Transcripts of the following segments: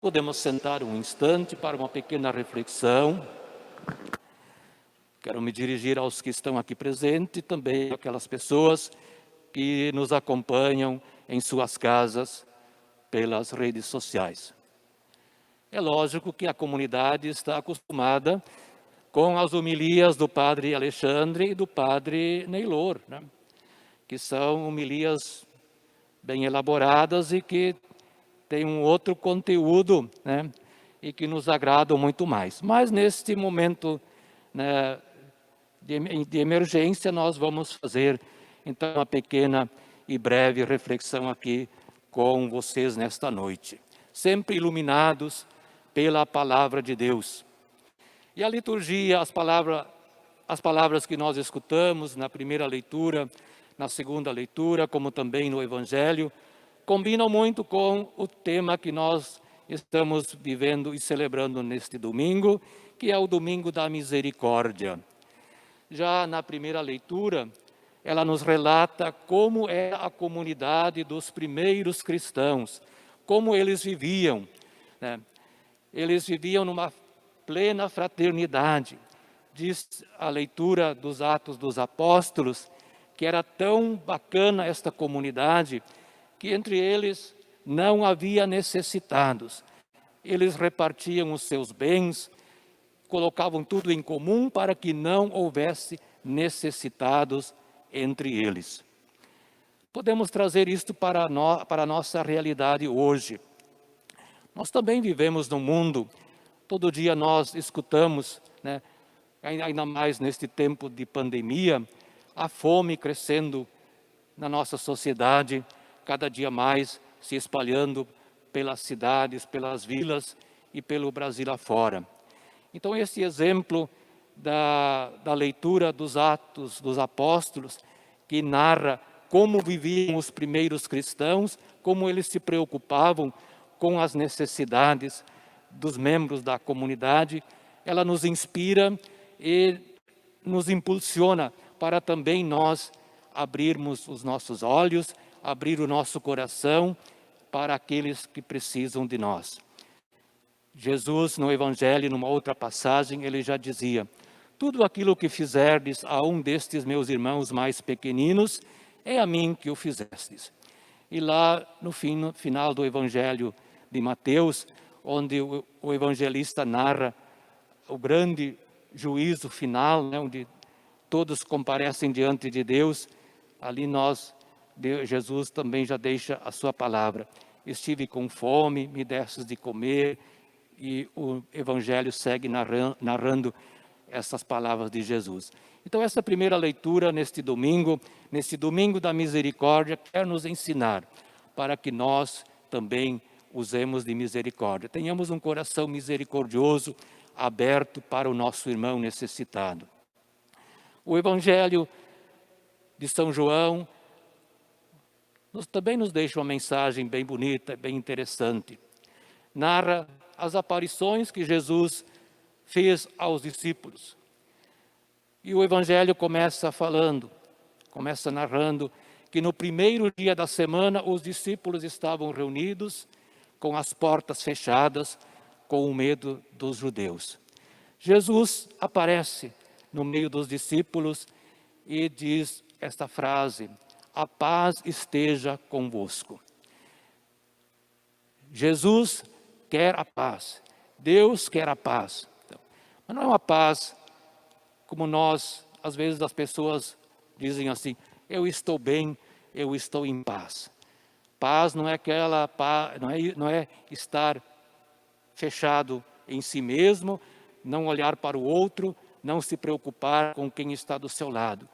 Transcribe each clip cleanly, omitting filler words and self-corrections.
Podemos sentar um instante para uma pequena reflexão. Quero me dirigir aos que estão aqui presentes e também àquelas pessoas que nos acompanham em suas casas pelas redes sociais. É lógico que a comunidade está acostumada com as homilias do padre Alexandre e do padre Neylor, que são homilias bem elaboradas e que têm um outro conteúdo, e que nos agradam muito mais. Mas neste momento de emergência, nós vamos fazer então uma pequena e breve reflexão aqui com vocês nesta noite, sempre iluminados pela palavra de Deus. E a liturgia, as palavras que nós escutamos na primeira leitura, na segunda leitura, como também no Evangelho, combinam muito com o tema que nós estamos vivendo e celebrando neste domingo, que é o Domingo da Misericórdia. Já na primeira leitura, ela nos relata como é a comunidade dos primeiros cristãos, como eles viviam. Eles viviam numa plena fraternidade. Diz a leitura dos Atos dos Apóstolos, que era tão bacana esta comunidade, que entre eles não havia necessitados. Eles repartiam os seus bens, colocavam tudo em comum para que não houvesse necessitados entre eles. Podemos trazer isto para a nossa realidade hoje. Nós também vivemos num mundo, todo dia nós escutamos, ainda mais neste tempo de pandemia, a fome crescendo na nossa sociedade, cada dia mais se espalhando pelas cidades, pelas vilas e pelo Brasil afora. Então, esse exemplo da leitura dos Atos dos Apóstolos, que narra como viviam os primeiros cristãos, como eles se preocupavam com as necessidades dos membros da comunidade, ela nos inspira e nos impulsiona para também nós abrirmos os nossos olhos, abrir o nosso coração para aqueles que precisam de nós. Jesus, no Evangelho, numa outra passagem, ele já dizia: tudo aquilo que fizerdes a um destes meus irmãos mais pequeninos, é a mim que o fizestes. E lá no final do Evangelho de Mateus, onde o evangelista narra o grande juízo final, onde todos comparecem diante de Deus, ali Jesus também já deixa a sua palavra. Estive com fome, me destes de comer, e o Evangelho segue narrando essas palavras de Jesus. Então, essa primeira leitura neste domingo da misericórdia, quer nos ensinar para que nós também usemos de misericórdia. Tenhamos um coração misericordioso, aberto para o nosso irmão necessitado. O Evangelho de São João também nos deixa uma mensagem bem bonita, bem interessante. Narra as aparições que Jesus fez aos discípulos. E o Evangelho começa narrando que no primeiro dia da semana os discípulos estavam reunidos com as portas fechadas, com o medo dos judeus. Jesus aparece no meio dos discípulos e diz esta frase: a paz esteja convosco. Jesus quer a paz, Deus quer a paz. Mas não é uma paz como às vezes as pessoas dizem assim: eu estou bem, eu estou em paz. Paz não é aquela paz, não é estar fechado em si mesmo, não olhar para o outro, não se preocupar com quem está do seu lado.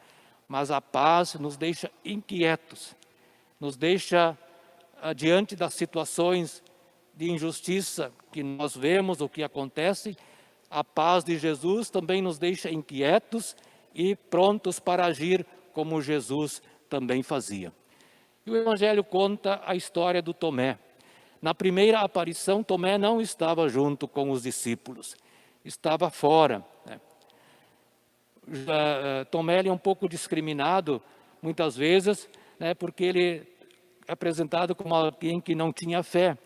Mas a paz nos deixa inquietos, nos deixa diante das situações de injustiça que nós vemos, o que acontece. A paz de Jesus também nos deixa inquietos e prontos para agir como Jesus também fazia. E o Evangelho conta a história do Tomé. Na primeira aparição, Tomé não estava junto com os discípulos, estava fora. Tomé é um pouco discriminado, muitas vezes, porque ele é apresentado como alguém que não tinha fé.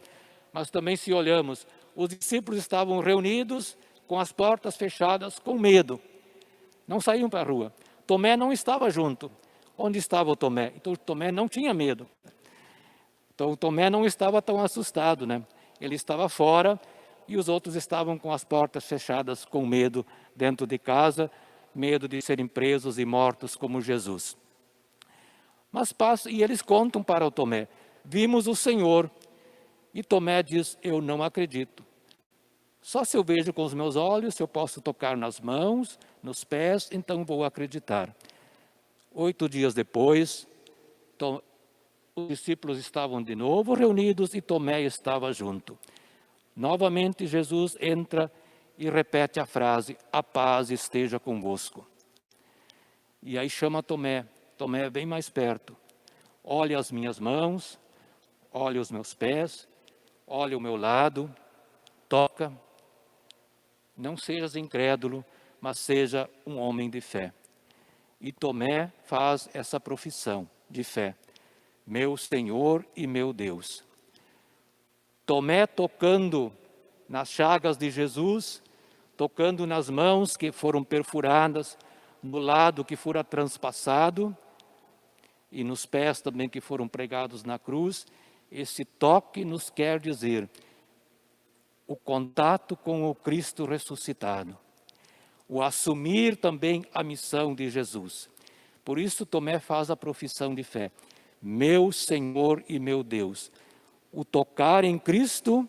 Mas também, se olhamos, os discípulos estavam reunidos com as portas fechadas, com medo. Não saíam para a rua. Tomé não estava junto. Onde estava o Tomé? Então, Tomé não tinha medo. Então, Tomé não estava tão assustado, né? Ele estava fora e os outros estavam com as portas fechadas, com medo dentro de casa, medo de serem presos e mortos como Jesus. Mas passa, e eles contam para o Tomé: vimos o Senhor. E Tomé diz: eu não acredito. Só se eu vejo com os meus olhos, se eu posso tocar nas mãos, nos pés, então vou acreditar. 8 dias depois, os discípulos estavam de novo reunidos e Tomé estava junto. Novamente Jesus entra e repete a frase: a paz esteja convosco. E aí chama Tomé. Tomé, vem mais perto. Olha as minhas mãos, olha os meus pés, olha o meu lado, toca. Não sejas incrédulo, mas seja um homem de fé. E Tomé faz essa profissão de fé: meu Senhor e meu Deus. Tomé tocando nas chagas de Jesus, tocando nas mãos que foram perfuradas, no lado que fora transpassado e nos pés também que foram pregados na cruz. Esse toque nos quer dizer o contato com o Cristo ressuscitado, o assumir também a missão de Jesus. Por isso Tomé faz a profissão de fé: meu Senhor e meu Deus. O tocar em Cristo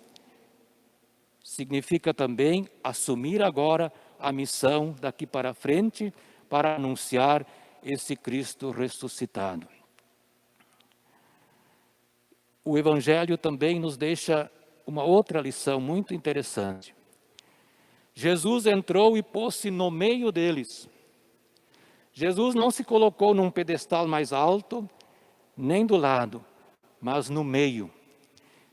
significa também assumir agora a missão daqui para frente, para anunciar esse Cristo ressuscitado. O Evangelho também nos deixa uma outra lição muito interessante. Jesus entrou e pôs-se no meio deles. Jesus não se colocou num pedestal mais alto, nem do lado, mas no meio.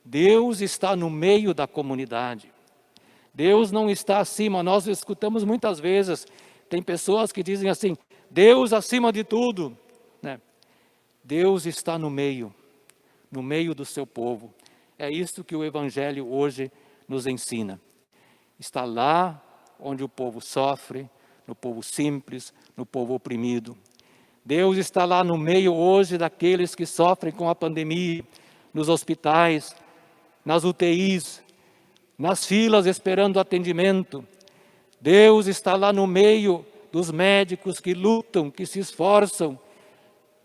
Deus está no meio da comunidade. Deus não está acima. Nós escutamos muitas vezes, tem pessoas que dizem assim: Deus acima de tudo, né? Deus está no meio do seu povo. É isso que o Evangelho hoje nos ensina. Está lá onde o povo sofre, no povo simples, no povo oprimido. Deus está lá no meio hoje daqueles que sofrem com a pandemia, nos hospitais, nas UTIs, nas filas esperando atendimento. Deus está lá no meio dos médicos que lutam, que se esforçam,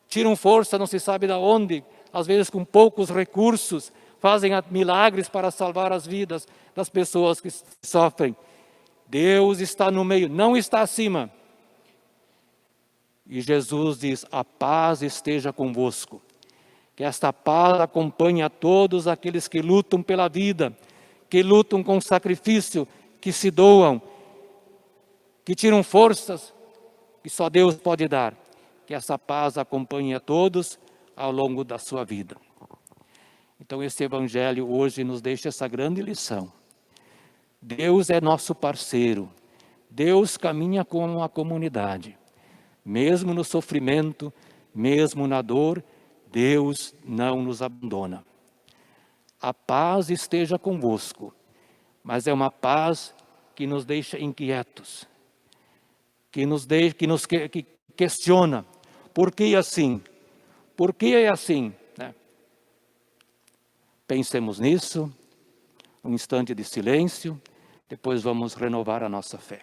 tiram força não se sabe de onde, às vezes com poucos recursos, fazem milagres para salvar as vidas das pessoas que sofrem. Deus está no meio, não está acima. E Jesus diz: a paz esteja convosco. Que esta paz acompanhe a todos aqueles que lutam pela vida, que lutam com sacrifício, que se doam, que tiram forças que só Deus pode dar. Que essa paz acompanhe a todos ao longo da sua vida. Então esse Evangelho hoje nos deixa essa grande lição. Deus é nosso parceiro. Deus caminha com a comunidade. Mesmo no sofrimento, mesmo na dor, Deus não nos abandona. A paz esteja convosco, mas é uma paz que nos deixa inquietos, que questiona. Por que assim? Por que é assim? Pensemos nisso, um instante de silêncio, depois vamos renovar a nossa fé.